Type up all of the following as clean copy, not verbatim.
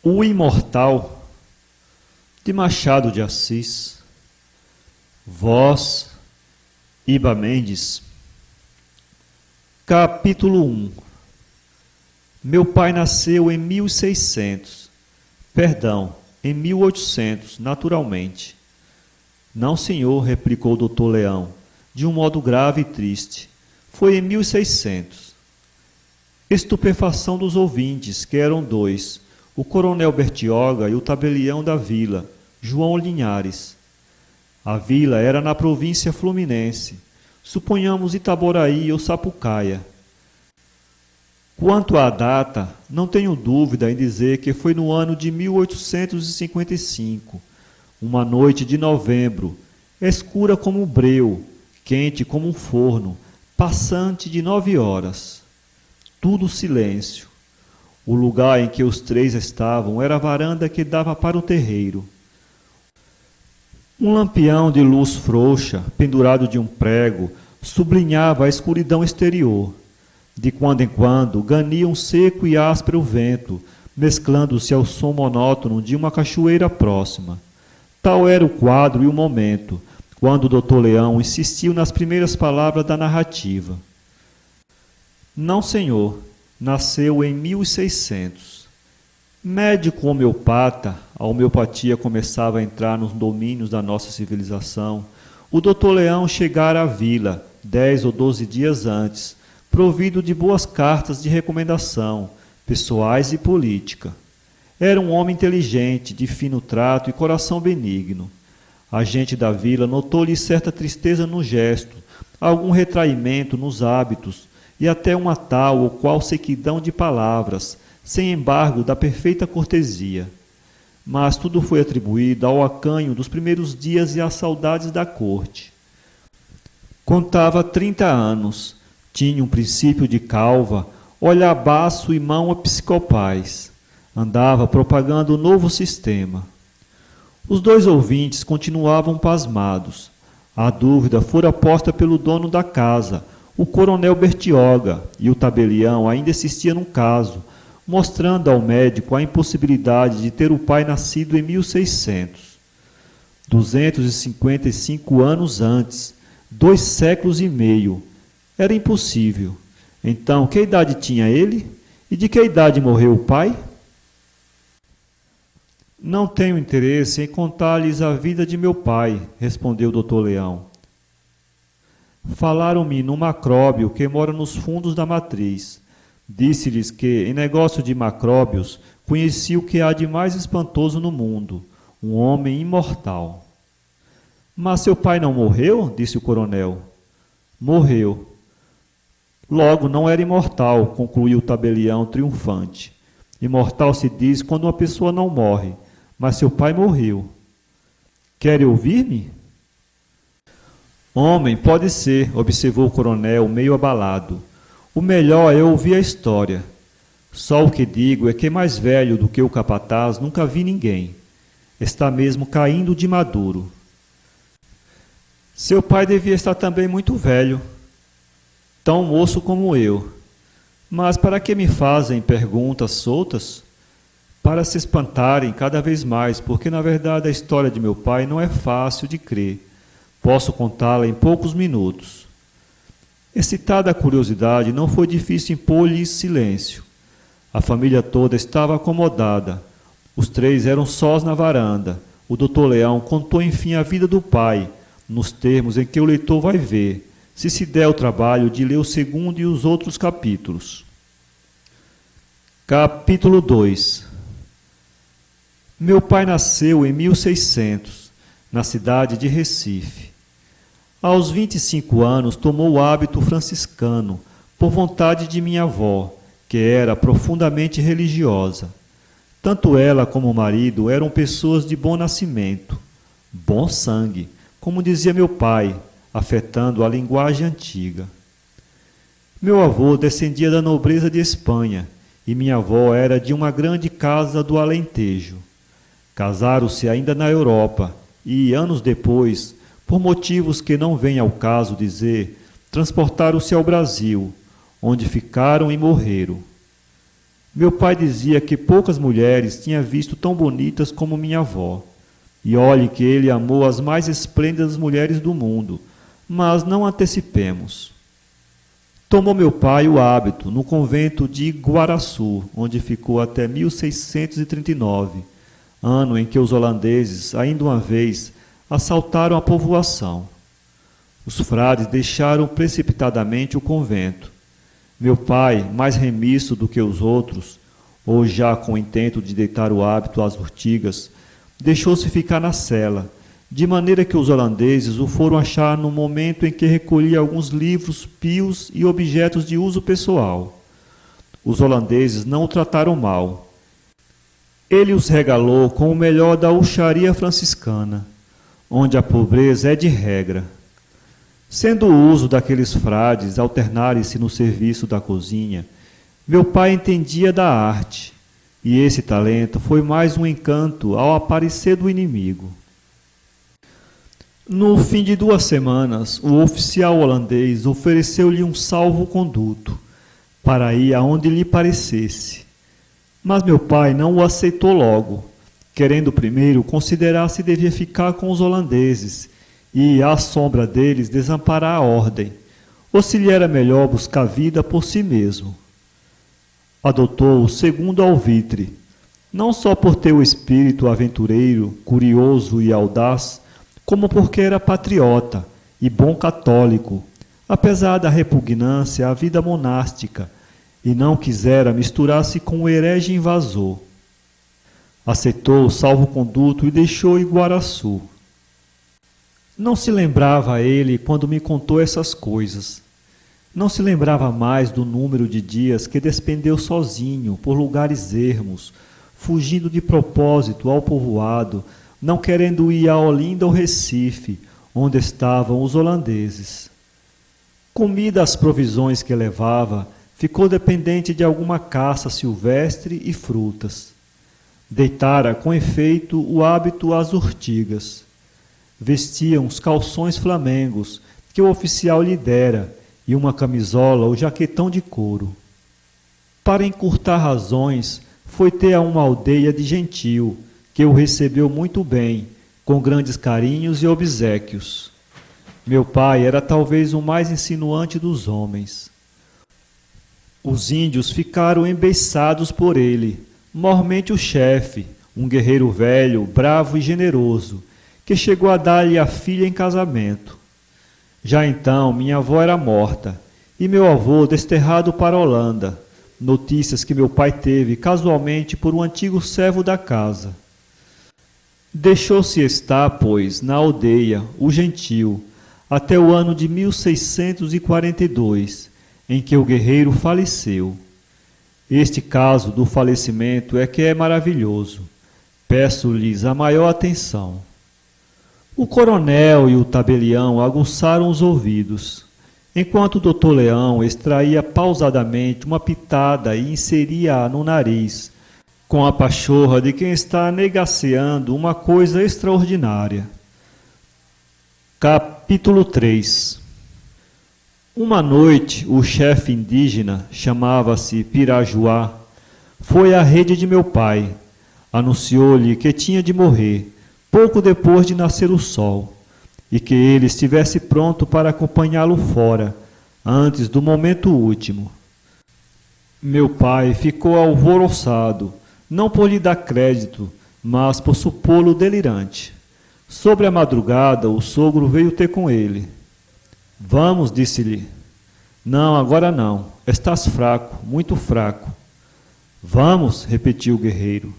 O Imortal, de Machado de Assis. Voz, Iba Mendes. Capítulo 1. Meu pai nasceu em 1600, em 1800, naturalmente. Não, senhor, replicou o doutor Leão, de um modo grave e triste. Foi em 1600. Estupefação dos ouvintes, que eram dois, o coronel Bertioga e o tabelião da vila, João Linhares. A vila era na província fluminense, suponhamos Itaboraí ou Sapucaia. Quanto à data, não tenho dúvida em dizer que foi no ano de 1855, uma noite de novembro, escura como um breu, quente como um forno, passante de 9 horas. Tudo silêncio. O lugar em que os três estavam era a varanda que dava para o terreiro. Um lampião de luz frouxa, pendurado de um prego, sublinhava a escuridão exterior. De quando em quando, gania um seco e áspero vento, mesclando-se ao som monótono de uma cachoeira próxima. Tal era o quadro e o momento, quando o doutor Leão insistiu nas primeiras palavras da narrativa. Não, senhor, nasceu em 1600. Médico homeopata, a homeopatia começava a entrar nos domínios da nossa civilização. O doutor Leão chegara à vila 10 ou 12 dias antes, provido de boas cartas de recomendação, pessoais e política. Era um homem inteligente, de fino trato e coração benigno. A gente da vila notou-lhe certa tristeza no gesto, algum retraimento nos hábitos e até uma tal ou qual sequidão de palavras, sem embargo da perfeita cortesia. Mas tudo foi atribuído ao acanho dos primeiros dias e às saudades da corte. Contava 30 anos, tinha um princípio de calva, olhar baço e mão episcopais. Andava propagando o novo sistema. Os dois ouvintes continuavam pasmados. A dúvida fora posta pelo dono da casa, o coronel Bertioga, e o tabelião ainda insistia num caso, mostrando ao médico a impossibilidade de ter o pai nascido em 1600. 255 anos antes, 2 séculos e meio. Era impossível. Então, que idade tinha ele? E de que idade morreu o pai? Não tenho interesse em contar-lhes a vida de meu pai, respondeu o doutor Leão. Falaram-me num macróbio que mora nos fundos da matriz. Disse-lhes que, em negócio de macróbios, conheci o que há de mais espantoso no mundo, um homem imortal. Mas seu pai não morreu? Disse o coronel. Morreu. Logo, não era imortal, concluiu o tabelião triunfante. Imortal se diz quando uma pessoa não morre, mas seu pai morreu. Quer ouvir-me? Homem, pode ser, observou o coronel, meio abalado. O melhor é ouvir a história. Só o que digo é que mais velho do que o capataz nunca vi ninguém. Está mesmo caindo de maduro. Seu pai devia estar também muito velho, tão moço como eu. Mas para que me fazem perguntas soltas? Para se espantarem cada vez mais, porque na verdade a história de meu pai não é fácil de crer. Posso contá-la em poucos minutos. Excitada a curiosidade, não foi difícil impor-lhe silêncio. A família toda estava acomodada. Os três eram sós na varanda. O doutor Leão contou enfim a vida do pai, nos termos em que o leitor vai ver, se der o trabalho de ler o segundo e os outros capítulos. Capítulo 2. Meu pai nasceu em 1600, na cidade de Recife. Aos 25 anos tomou o hábito franciscano, por vontade de minha avó, que era profundamente religiosa. Tanto ela como o marido eram pessoas de bom nascimento, bom sangue, como dizia meu pai, afetando a linguagem antiga. Meu avô descendia da nobreza de Espanha, e minha avó era de uma grande casa do Alentejo. Casaram-se ainda na Europa, e, anos depois, por motivos que não vem ao caso dizer, transportaram-se ao Brasil, onde ficaram e morreram. Meu pai dizia que poucas mulheres tinha visto tão bonitas como minha avó. E olhe que ele amou as mais esplêndidas mulheres do mundo, mas não antecipemos. Tomou meu pai o hábito no convento de Iguaraçu, onde ficou até 1639, ano em que os holandeses, ainda uma vez, assaltaram a povoação. Os frades deixaram precipitadamente o convento. Meu pai, mais remisso do que os outros, ou já com o intento de deitar o hábito às urtigas, deixou-se ficar na cela, de maneira que os holandeses o foram achar no momento em que recolhia alguns livros pios e objetos de uso pessoal. Os holandeses não o trataram mal. Ele os regalou com o melhor da hucharia franciscana, onde a pobreza é de regra. Sendo o uso daqueles frades alternarem-se no serviço da cozinha, meu pai entendia da arte, e esse talento foi mais um encanto ao aparecer do inimigo. No fim de 2 semanas, o oficial holandês ofereceu-lhe um salvo-conduto, para ir aonde lhe parecesse. Mas meu pai não o aceitou logo, querendo primeiro considerar se devia ficar com os holandeses e, à sombra deles, desamparar a ordem, ou se lhe era melhor buscar vida por si mesmo. Adotou o segundo alvitre, não só por ter o espírito aventureiro, curioso e audaz, como porque era patriota e bom católico, apesar da repugnância à vida monástica, e não quisera misturar-se com o herege invasor. Aceitou o salvo-conduto e deixou Iguaraçu. Não se lembrava ele quando me contou essas coisas. Não se lembrava mais do número de dias que despendeu sozinho por lugares ermos, fugindo de propósito ao povoado, não querendo ir a Olinda ou Recife, onde estavam os holandeses. Comida as provisões que levava, ficou dependente de alguma caça silvestre e frutas. Deitara, com efeito, o hábito às urtigas. Vestia uns calções flamengos, que o oficial lhe dera, e uma camisola ou jaquetão de couro. Para encurtar razões, foi ter a uma aldeia de gentil, que o recebeu muito bem, com grandes carinhos e obséquios. Meu pai era talvez o mais insinuante dos homens. Os índios ficaram embeiçados por ele, mormente o chefe, um guerreiro velho, bravo e generoso, que chegou a dar-lhe a filha em casamento. Já então minha avó era morta, e meu avô desterrado para a Holanda, notícias que meu pai teve casualmente por um antigo servo da casa. Deixou-se estar, pois, na aldeia, o gentil, até o ano de 1642, em que o guerreiro faleceu. Este caso do falecimento é que é maravilhoso. Peço-lhes a maior atenção. O coronel e o tabelião aguçaram os ouvidos, enquanto o doutor Leão extraía pausadamente uma pitada e inseria-a no nariz, com a pachorra de quem está negaceando uma coisa extraordinária. Capítulo 3. Uma noite, o chefe indígena, chamava-se Pirajuá, foi à rede de meu pai. Anunciou-lhe que tinha de morrer, pouco depois de nascer o sol, e que ele estivesse pronto para acompanhá-lo fora, antes do momento último. Meu pai ficou alvoroçado, não por lhe dar crédito, mas por supô-lo delirante. Sobre a madrugada, o sogro veio ter com ele. Vamos, disse-lhe. Não, agora não. Estás fraco, muito fraco. Vamos, repetiu o guerreiro.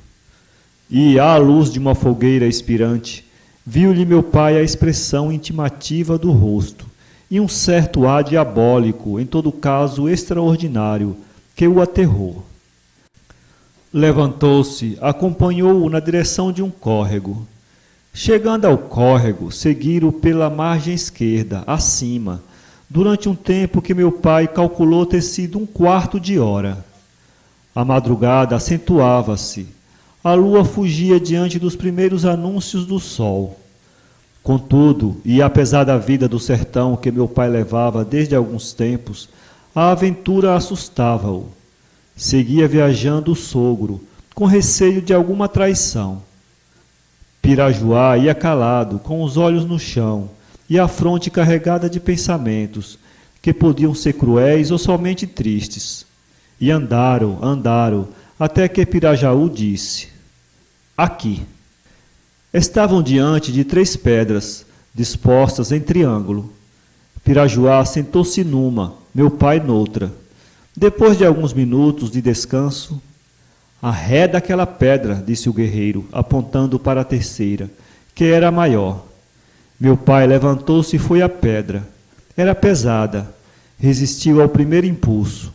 E, à luz de uma fogueira expirante, viu-lhe meu pai a expressão intimativa do rosto e um certo ar diabólico, em todo caso extraordinário, que o aterrou. Levantou-se, acompanhou-o na direção de um córrego. Chegando ao córrego, seguiram pela margem esquerda, acima, durante um tempo que meu pai calculou ter sido 1/4 de hora. A madrugada acentuava-se. A lua fugia diante dos primeiros anúncios do sol. Contudo, e apesar da vida do sertão que meu pai levava desde alguns tempos, a aventura assustava-o. Seguia viajando o sogro, com receio de alguma traição. Pirajuá ia calado, com os olhos no chão e a fronte carregada de pensamentos, que podiam ser cruéis ou somente tristes. E andaram, até que Pirajaú disse: aqui. Estavam diante de 3 pedras, dispostas em triângulo. Pirajuá sentou-se numa, meu pai noutra. Depois de alguns minutos de descanso: arreda aquela pedra, disse o guerreiro, apontando para a terceira, que era a maior. Meu pai levantou-se e foi à pedra. Era pesada, resistiu ao primeiro impulso,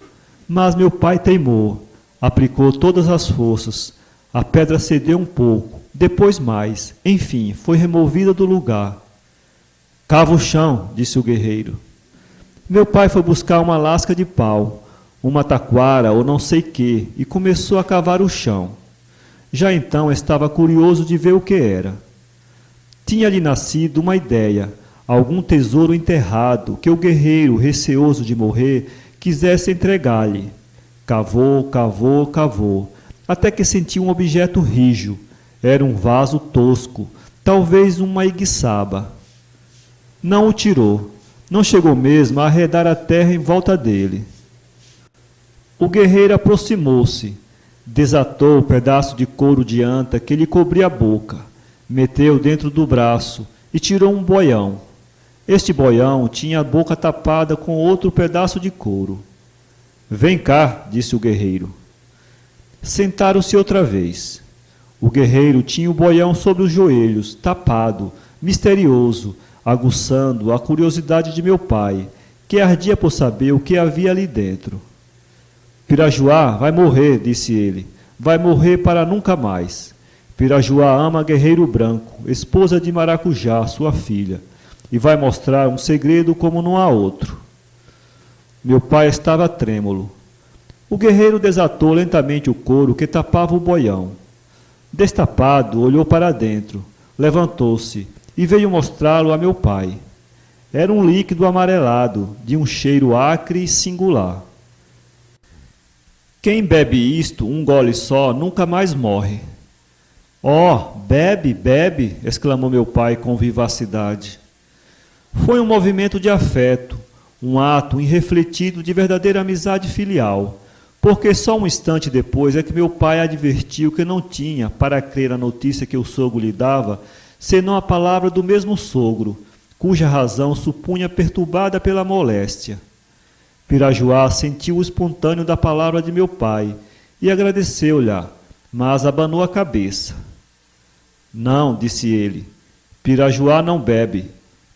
mas meu pai teimou, aplicou todas as forças. A pedra cedeu um pouco, depois mais, enfim, foi removida do lugar. Cava o chão, disse o guerreiro. Meu pai foi buscar uma lasca de pau, uma taquara ou não sei que, e começou a cavar o chão. Já então estava curioso de ver o que era. Tinha-lhe nascido uma ideia, algum tesouro enterrado que o guerreiro, receoso de morrer, quisesse entregar-lhe. Cavou, até que sentiu um objeto rijo. Era um vaso tosco, talvez uma iguiçaba. Não o tirou, não chegou mesmo a arredar a terra em volta dele. O guerreiro aproximou-se, desatou o pedaço de couro de anta que lhe cobria a boca, meteu dentro do braço e tirou um boião. Este boião tinha a boca tapada com outro pedaço de couro. Vem cá, disse o guerreiro. Sentaram-se outra vez. O guerreiro tinha o boião sobre os joelhos, tapado, misterioso, aguçando a curiosidade de meu pai, que ardia por saber o que havia ali dentro. Pirajuá vai morrer, disse ele. Vai morrer para nunca mais. Pirajuá ama Guerreiro Branco, esposa de Maracujá, sua filha, e vai mostrar um segredo como não há outro. Meu pai estava trêmulo. O guerreiro desatou lentamente o couro que tapava o boião. Destapado, olhou para dentro, levantou-se e veio mostrá-lo a meu pai. Era um líquido amarelado, de um cheiro acre e singular. Quem bebe isto, um gole só, nunca mais morre. Oh, bebe, bebe, exclamou meu pai com vivacidade. Foi um movimento de afeto, um ato irrefletido de verdadeira amizade filial, porque só um instante depois é que meu pai advertiu que não tinha, para crer a notícia que o sogro lhe dava, senão a palavra do mesmo sogro, cuja razão supunha perturbada pela moléstia. Pirajuá sentiu o espontâneo da palavra de meu pai e agradeceu-lhe, mas abanou a cabeça. Não, disse ele, Pirajuá não bebe.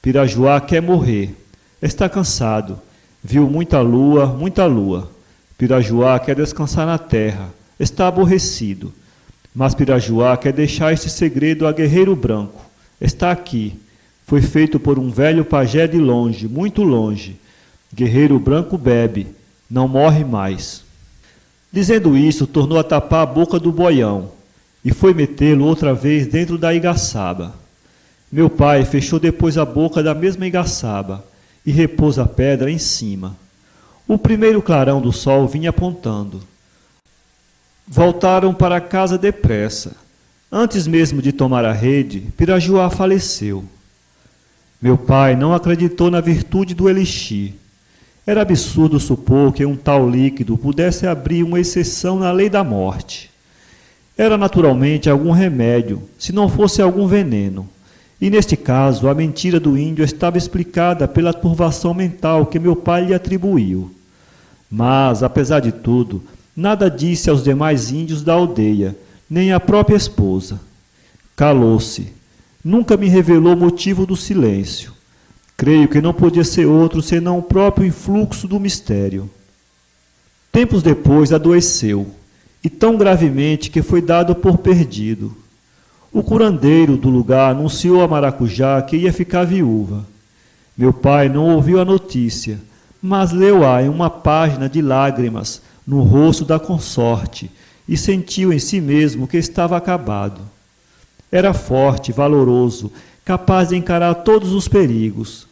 Pirajuá quer morrer. Está cansado. Viu muita lua. Pirajuá quer descansar na terra. Está aborrecido. Mas Pirajuá quer deixar este segredo a Guerreiro Branco. Está aqui. Foi feito por um velho pajé de longe, muito longe. Guerreiro Branco bebe, não morre mais. Dizendo isso, tornou a tapar a boca do boião e foi metê-lo outra vez dentro da igaçaba. Meu pai fechou depois a boca da mesma igaçaba e repôs a pedra em cima. O primeiro clarão do sol vinha apontando. Voltaram para casa depressa. Antes mesmo de tomar a rede, Pirajuá faleceu. Meu pai não acreditou na virtude do elixir. Era absurdo supor que um tal líquido pudesse abrir uma exceção na lei da morte. Era naturalmente algum remédio, se não fosse algum veneno. E neste caso, a mentira do índio estava explicada pela turvação mental que meu pai lhe atribuiu. Mas, apesar de tudo, nada disse aos demais índios da aldeia, nem à própria esposa. Calou-se. Nunca me revelou o motivo do silêncio. Creio que não podia ser outro senão o próprio influxo do mistério. Tempos depois adoeceu, e tão gravemente que foi dado por perdido. O curandeiro do lugar anunciou a Maracujá que ia ficar viúva. Meu pai não ouviu a notícia, mas leu-a em uma página de lágrimas no rosto da consorte e sentiu em si mesmo que estava acabado. Era forte, valoroso, capaz de encarar todos os perigos.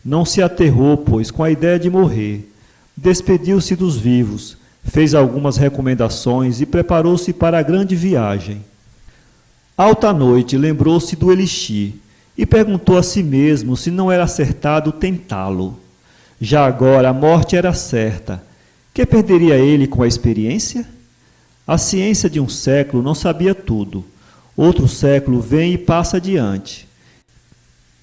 Não se aterrou, pois, com a ideia de morrer. Despediu-se dos vivos, fez algumas recomendações e preparou-se para a grande viagem. Alta noite lembrou-se do elixir e perguntou a si mesmo se não era acertado tentá-lo. Já agora a morte era certa. Que perderia ele com a experiência? A ciência de um século não sabia tudo. Outro século vem e passa adiante.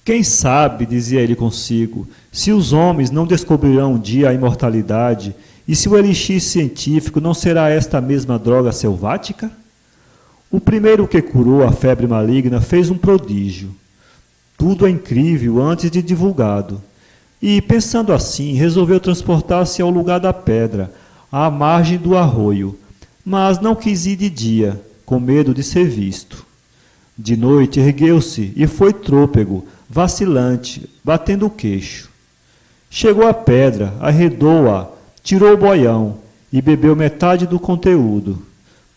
Quem sabe, dizia ele consigo, se os homens não descobrirão um dia a imortalidade e se o elixir científico não será esta mesma droga selvática? O primeiro que curou a febre maligna fez um prodígio. Tudo é incrível antes de divulgado. E, pensando assim, resolveu transportar-se ao lugar da pedra, à margem do arroio, mas não quis ir de dia, com medo de ser visto. De noite ergueu-se e foi trôpego, vacilante, batendo o queixo. Chegou à pedra, arredou-a, tirou o boião e bebeu metade do conteúdo.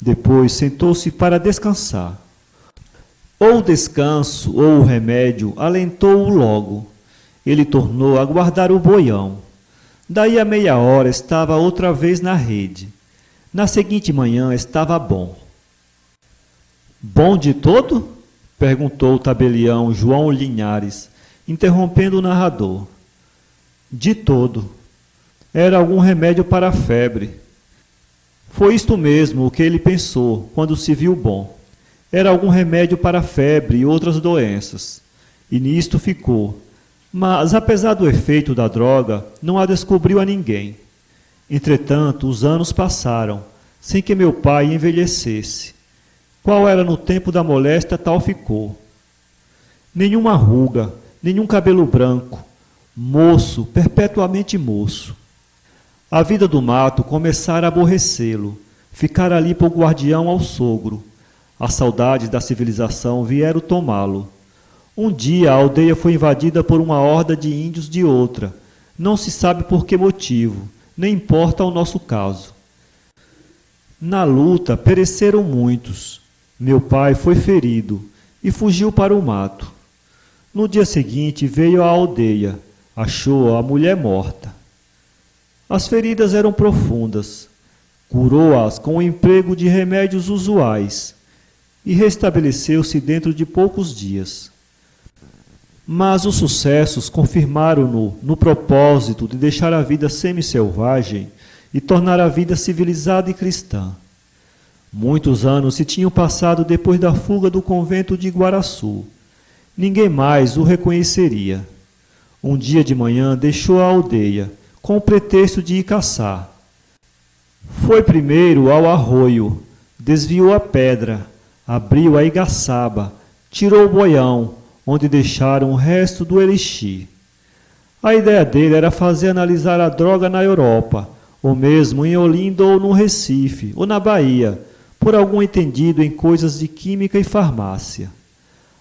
Depois sentou-se para descansar. Ou o descanso ou o remédio alentou-o logo. Ele tornou a guardar o boião. Daí a meia hora estava outra vez na rede. Na seguinte manhã estava bom. Bom de todo? Perguntou o tabelião João Linhares, interrompendo o narrador. De todo. Era algum remédio para a febre. Foi isto mesmo o que ele pensou quando se viu bom. Era algum remédio para a febre e outras doenças. E nisto ficou. Mas, apesar do efeito da droga, não a descobriu a ninguém. Entretanto, os anos passaram, sem que meu pai envelhecesse. Qual era no tempo da moléstia, tal ficou. Nenhuma ruga, nenhum cabelo branco. Moço, perpetuamente moço. A vida do mato começara a aborrecê-lo, ficar ali por guardião ao sogro. As saudades da civilização vieram tomá-lo. Um dia a aldeia foi invadida por uma horda de índios de outra. Não se sabe por que motivo, nem importa o nosso caso. Na luta pereceram muitos. Meu pai foi ferido e fugiu para o mato. No dia seguinte veio à aldeia, achou a mulher morta. As feridas eram profundas. Curou-as com o emprego de remédios usuais e restabeleceu-se dentro de poucos dias. Mas os sucessos confirmaram-no no propósito de deixar a vida semi-selvagem e tornar a vida civilizada e cristã. Muitos anos se tinham passado depois da fuga do convento de Iguaraçu. Ninguém mais o reconheceria. Um dia de manhã deixou a aldeia, com o pretexto de ir caçar. Foi primeiro ao arroio, desviou a pedra, abriu a igaçaba, tirou o boião, onde deixaram o resto do elixir. A ideia dele era fazer analisar a droga na Europa, ou mesmo em Olinda ou no Recife, ou na Bahia, por algum entendido em coisas de química e farmácia.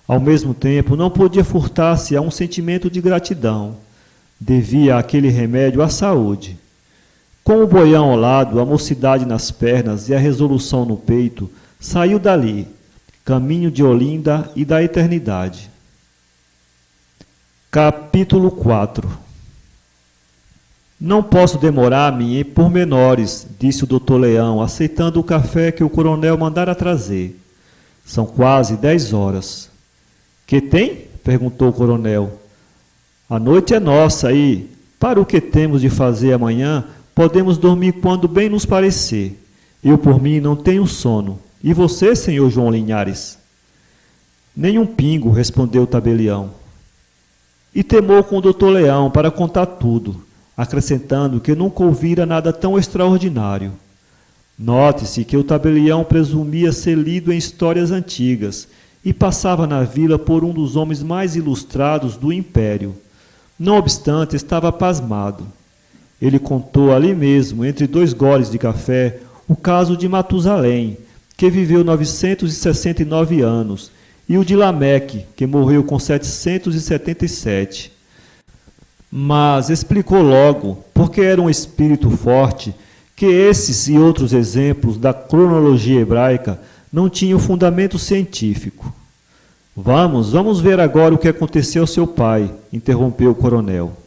Ao mesmo tempo, não podia furtar-se a um sentimento de gratidão. Devia aquele remédio à saúde. Com o boião ao lado, a mocidade nas pernas e a resolução no peito, saiu dali, caminho de Olinda e da eternidade. Capítulo 4. Não posso demorar-me em pormenores, disse o doutor Leão, aceitando o café que o coronel mandara trazer. São quase 10 horas. Que tem? Perguntou o coronel. A noite é nossa e, para o que temos de fazer amanhã, podemos dormir quando bem nos parecer. Eu, por mim, não tenho sono. E você, senhor João Linhares? Nem um pingo, respondeu o tabelião. E temou com o doutor Leão para contar tudo, acrescentando que nunca ouvira nada tão extraordinário. Note-se que o tabelião presumia ser lido em histórias antigas e passava na vila por um dos homens mais ilustrados do império. Não obstante, estava pasmado. Ele contou ali mesmo, entre 2 goles de café, o caso de Matusalém, que viveu 969 anos, e o de Lameque, que morreu com 777. Mas explicou logo, porque era um espírito forte, que esses e outros exemplos da cronologia hebraica não tinham fundamento científico. Vamos ver agora o que aconteceu ao seu pai, interrompeu o coronel.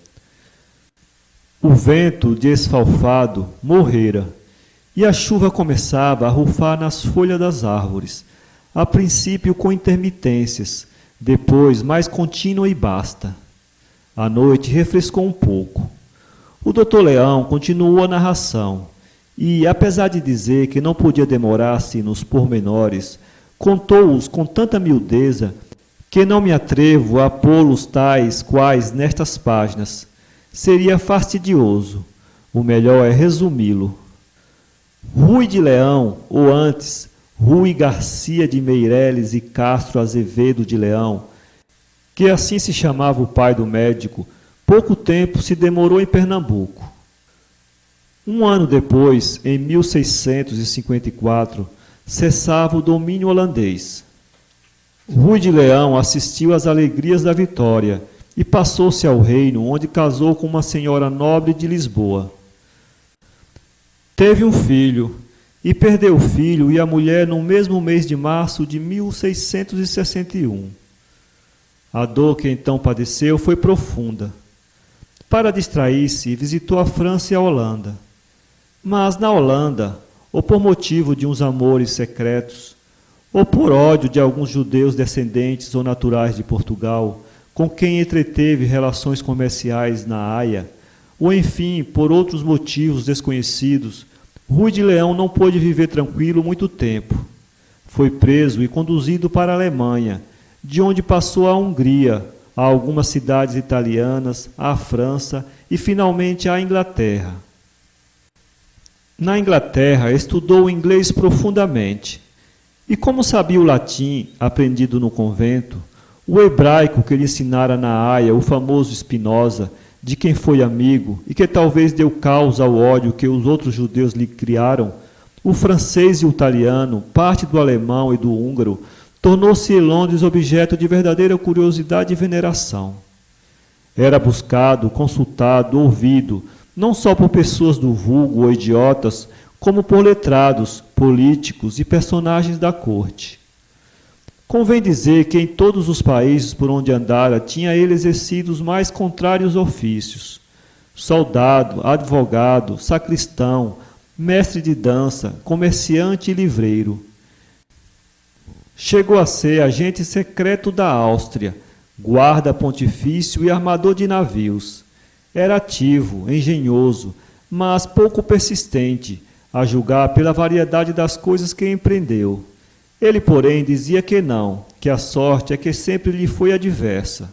O vento de esfalfado morrera, e a chuva começava a rufar nas folhas das árvores, a princípio com intermitências, depois mais contínua e basta. A noite refrescou um pouco. O Dr. Leão continuou a narração e, apesar de dizer que não podia demorar-se nos pormenores, contou-os com tanta miudeza que não me atrevo a pô-los tais quais nestas páginas. Seria fastidioso. O melhor é resumi-lo. Rui de Leão, ou antes, Rui Garcia de Meireles e Castro Azevedo de Leão, que assim se chamava o pai do médico, pouco tempo se demorou em Pernambuco. Um ano depois, em 1654, cessava o domínio holandês. Rui de Leão assistiu às alegrias da vitória e passou-se ao reino, onde casou com uma senhora nobre de Lisboa. Teve um filho, e perdeu o filho e a mulher no mesmo mês de março de 1661. A dor que então padeceu foi profunda. Para distrair-se, visitou a França e a Holanda. Mas na Holanda, ou por motivo de uns amores secretos, ou por ódio de alguns judeus descendentes ou naturais de Portugal, com quem entreteve relações comerciais na Haia, ou enfim, por outros motivos desconhecidos, Rui de Leão não pôde viver tranquilo muito tempo. Foi preso e conduzido para a Alemanha, de onde passou à Hungria, a algumas cidades italianas, à França e finalmente à Inglaterra. Na Inglaterra, estudou o inglês profundamente. E como sabia o latim, aprendido no convento, o hebraico que lhe ensinara na Haia o famoso Spinoza, de quem foi amigo e que talvez deu causa ao ódio que os outros judeus lhe criaram, o francês e o italiano, parte do alemão e do húngaro, tornou-se em Londres objeto de verdadeira curiosidade e veneração. Era buscado, consultado, ouvido, não só por pessoas do vulgo ou idiotas, como por letrados, políticos e personagens da corte. Convém dizer que em todos os países por onde andara tinha ele exercido os mais contrários ofícios: soldado, advogado, sacristão, mestre de dança, comerciante e livreiro. Chegou a ser agente secreto da Áustria, guarda pontifício e armador de navios. Era ativo, engenhoso, mas pouco persistente, a julgar pela variedade das coisas que empreendeu. Ele, porém, dizia que não, que a sorte é que sempre lhe foi adversa.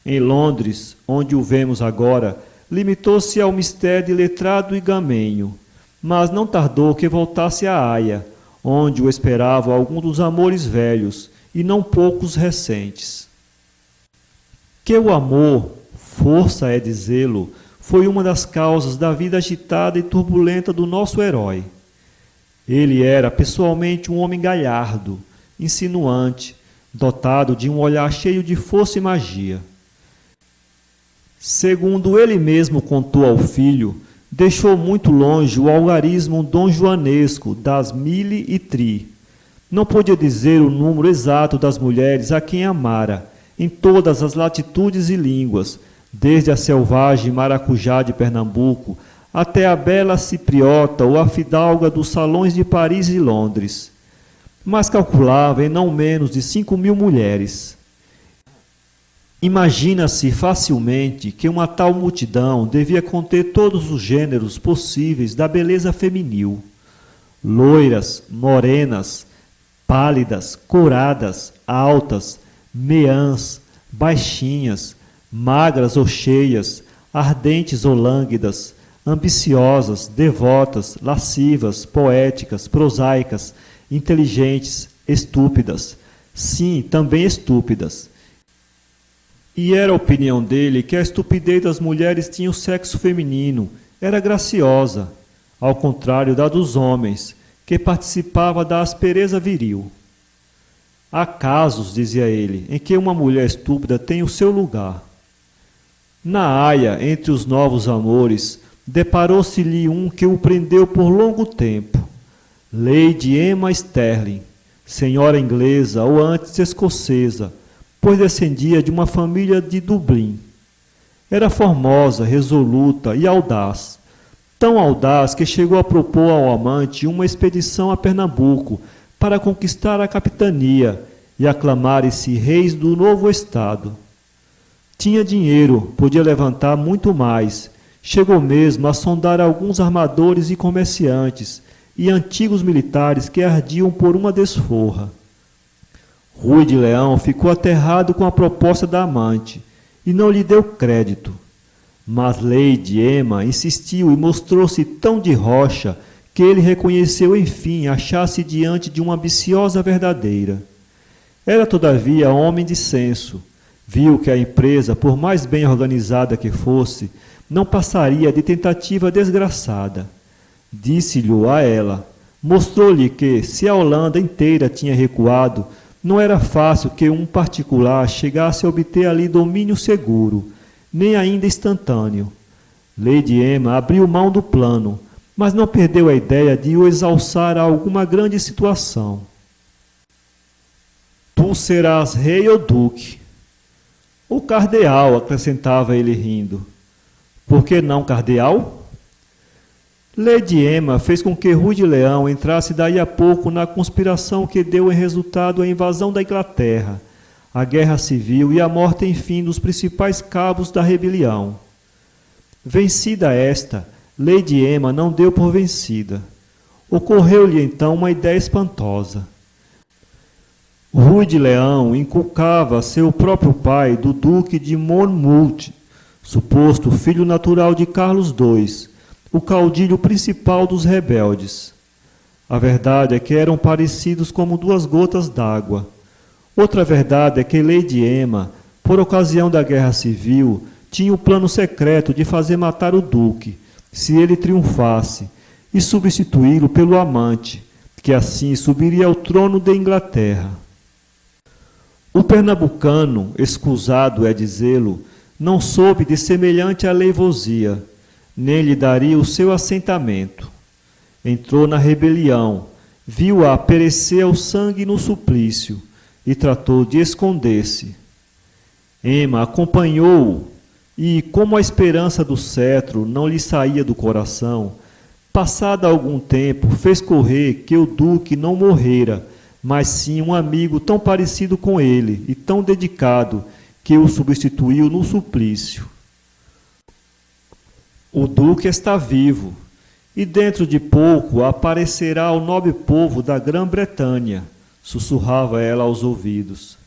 Em Londres, onde o vemos agora, limitou-se ao mistério de letrado e gamenho, mas não tardou que voltasse à Haia, onde o esperavam alguns dos amores velhos e não poucos recentes. Que o amor, força é dizê-lo, foi uma das causas da vida agitada e turbulenta do nosso herói. Ele era pessoalmente um homem galhardo, insinuante, dotado de um olhar cheio de força e magia. Segundo ele mesmo contou ao filho, deixou muito longe o algarismo donjuanesco das mille e tri. Não podia dizer o número exato das mulheres a quem amara, em todas as latitudes e línguas, desde a selvagem maracujá de Pernambuco até a bela cipriota ou a fidalga dos salões de Paris e Londres. Mas calculava em não menos de 5.000 mulheres. Imagina-se facilmente que uma tal multidão devia conter todos os gêneros possíveis da beleza feminil. Loiras, morenas, pálidas, couradas, altas, meãs, baixinhas, magras ou cheias, ardentes ou lânguidas, ambiciosas, devotas, lascivas, poéticas, prosaicas, inteligentes, estúpidas. Sim, também estúpidas. E era a opinião dele que a estupidez das mulheres tinha o sexo feminino, era graciosa, ao contrário da dos homens, que participava da aspereza viril. Há casos, dizia ele, em que uma mulher estúpida tem o seu lugar. Na Haia, entre os novos amores, deparou-se-lhe um que o prendeu por longo tempo. Lady Emma Sterling, senhora inglesa ou antes escocesa, pois descendia de uma família de Dublin. Era formosa, resoluta e audaz. tão audaz que chegou a propor ao amante uma expedição a Pernambuco para conquistar a capitania e aclamarem-se reis do novo estado. Tinha dinheiro, podia levantar muito mais. Chegou mesmo a sondar alguns armadores e comerciantes e antigos militares que ardiam por uma desforra. Rui de Leão ficou aterrado com a proposta da amante e não lhe deu crédito. Mas Lady Emma insistiu e mostrou-se tão de rocha que ele reconheceu enfim achar-se diante de uma ambiciosa verdadeira. Era todavia homem de senso. Viu que a empresa, por mais bem organizada que fosse, não passaria de tentativa desgraçada. Disse-lhe a ela, mostrou-lhe que, se a Holanda inteira tinha recuado, não era fácil que um particular chegasse a obter ali domínio seguro, nem ainda instantâneo. Lady Emma abriu mão do plano, mas não perdeu a ideia de o exalçar a alguma grande situação. Tu serás rei ou duque? O cardeal, acrescentava ele rindo. Por que não cardeal? Lady Emma fez com que Rui de Leão entrasse daí a pouco na conspiração que deu em resultado a invasão da Inglaterra, a guerra civil e a morte, enfim, dos principais cabos da rebelião. Vencida esta, Lady Emma não deu por vencida. Ocorreu-lhe então uma ideia espantosa. Rui de Leão inculcava seu próprio pai do Duque de Monmouth, suposto filho natural de Carlos II, o caudilho principal dos rebeldes. A verdade é que eram parecidos como duas gotas d'água. Outra verdade é que Lady Emma, por ocasião da guerra civil, tinha o plano secreto de fazer matar o duque, se ele triunfasse, e substituí-lo pelo amante, que assim subiria ao trono de Inglaterra. O pernambucano, escusado é dizê-lo, não soube de semelhante aleivosia, nem lhe daria o seu assentamento. Entrou na rebelião, viu-a perecer ao sangue no suplício, e tratou de esconder-se. Emma acompanhou-o, e, como a esperança do cetro não lhe saía do coração, passado algum tempo, fez correr que o duque não morrera, mas sim um amigo tão parecido com ele e tão dedicado que o substituiu no suplício. O duque está vivo, e dentro de pouco aparecerá o nobre povo da Grã-Bretanha, sussurrava ela aos ouvidos.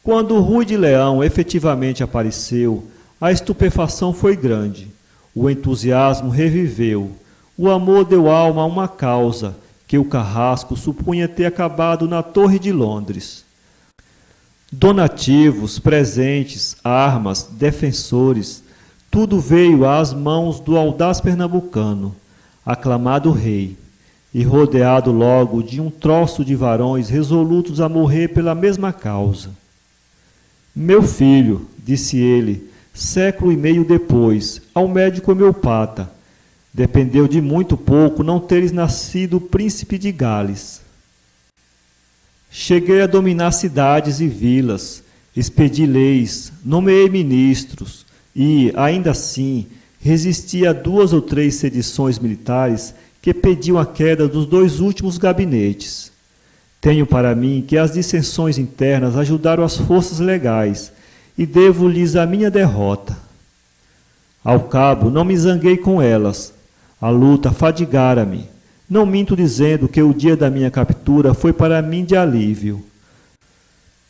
Quando Rui de Leão efetivamente apareceu, a estupefação foi grande, o entusiasmo reviveu, o amor deu alma a uma causa que o carrasco supunha ter acabado na Torre de Londres. Donativos, presentes, armas, defensores, tudo veio às mãos do audaz pernambucano, aclamado rei, e rodeado logo de um troço de varões resolutos a morrer pela mesma causa. Meu filho, disse ele, século e meio depois, ao médico homeopata, dependeu de muito pouco não teres nascido príncipe de Gales. Cheguei a dominar cidades e vilas, expedi leis, nomeei ministros e, ainda assim, resisti a 2 ou 3 sedições militares que pediam a queda dos 2 últimos gabinetes. Tenho para mim que as dissensões internas ajudaram as forças legais e devo-lhes a minha derrota. Ao cabo, não me zanguei com elas. A luta fadigara-me. Não minto dizendo que o dia da minha captura foi para mim de alívio.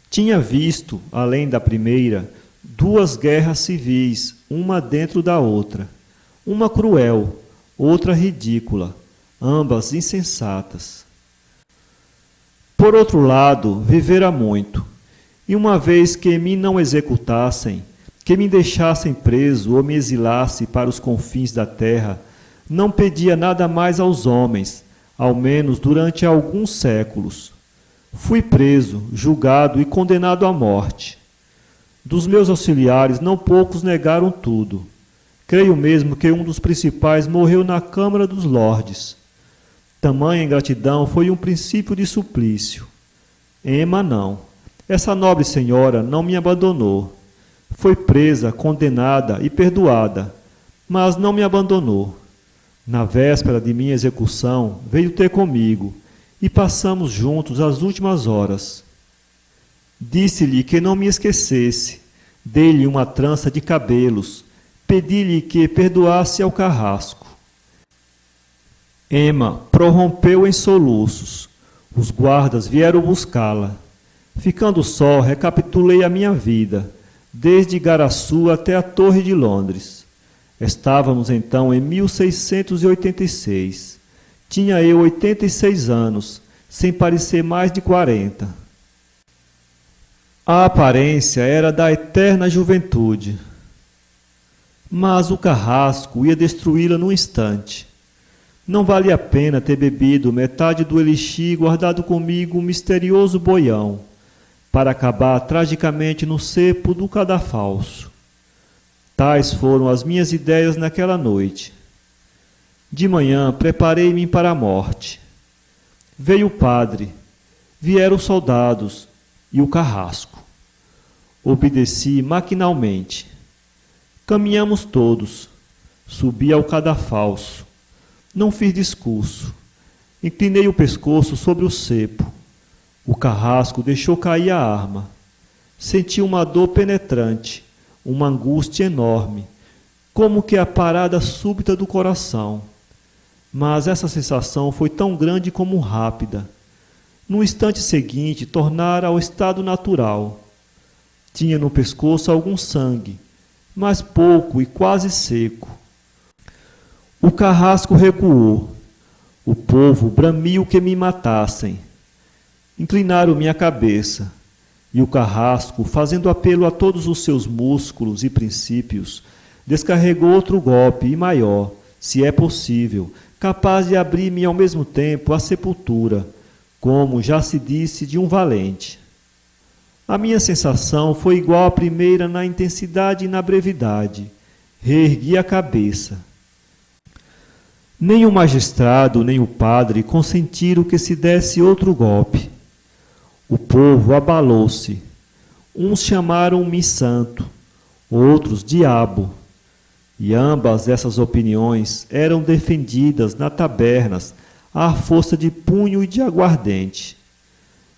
Tinha visto, além da primeira, 2 guerras civis, uma dentro da outra. Uma cruel, outra ridícula, ambas insensatas. Por outro lado, vivera muito, e uma vez que me não executassem, que me deixassem preso ou me exilasse para os confins da terra, não pedia nada mais aos homens, ao menos durante alguns séculos. Fui preso, julgado e condenado à morte. Dos meus auxiliares, não poucos negaram tudo. Creio mesmo que um dos principais morreu na Câmara dos Lordes. Tamanha ingratidão foi um princípio de suplício. Emma não. Essa nobre senhora não me abandonou. Foi presa, condenada e perdoada, mas não me abandonou. Na véspera de minha execução, veio ter comigo e passamos juntos as últimas horas. Disse-lhe que não me esquecesse, dei-lhe uma trança de cabelos, pedi-lhe que perdoasse ao carrasco. Ema prorrompeu em soluços. Os guardas vieram buscá-la. Ficando só, recapitulei a minha vida, desde Igaraçu até a Torre de Londres. Estávamos então em 1686. Tinha eu 86 anos, sem parecer mais de 40. A aparência era da eterna juventude. Mas o carrasco ia destruí-la num instante. Não valia a pena ter bebido metade do elixir guardado comigo um misterioso boião, para acabar tragicamente no cepo do cadafalso. Tais foram as minhas ideias naquela noite. De manhã preparei-me para a morte. Veio o padre, vieram os soldados e o carrasco. Obedeci maquinalmente. Caminhamos todos. Subi ao cadafalso. Não fiz discurso. Inclinei o pescoço sobre o cepo. O carrasco deixou cair a arma. Senti uma dor penetrante, uma angústia enorme, como que a parada súbita do coração. Mas essa sensação foi tão grande como rápida. No instante seguinte, tornara ao estado natural. Tinha no pescoço algum sangue, mas pouco e quase seco. O carrasco recuou. O povo bramiu que me matassem. Inclinaram minha cabeça, e o carrasco, fazendo apelo a todos os seus músculos e princípios, descarregou outro golpe e maior, se é possível, capaz de abrir-me ao mesmo tempo à sepultura, como já se disse de um valente. A minha sensação foi igual à primeira na intensidade e na brevidade. Reergui a cabeça. Nem o magistrado, nem o padre consentiram que se desse outro golpe. O povo abalou-se. Uns chamaram-me santo, outros diabo. E ambas essas opiniões eram defendidas nas tabernas à força de punho e de aguardente.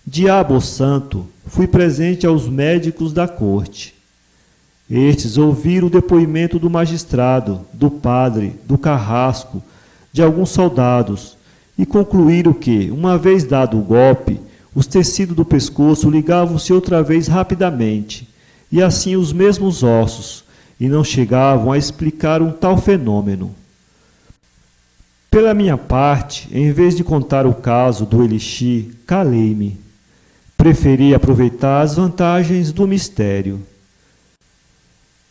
Diabo ou santo, fui presente aos médicos da corte. Estes ouviram o depoimento do magistrado, do padre, do carrasco, de alguns soldados, e concluíram que, uma vez dado o golpe, os tecidos do pescoço ligavam-se outra vez rapidamente, e assim os mesmos ossos, e não chegavam a explicar um tal fenômeno. Pela minha parte, em vez de contar o caso do elixir, calei-me. Preferi aproveitar as vantagens do mistério.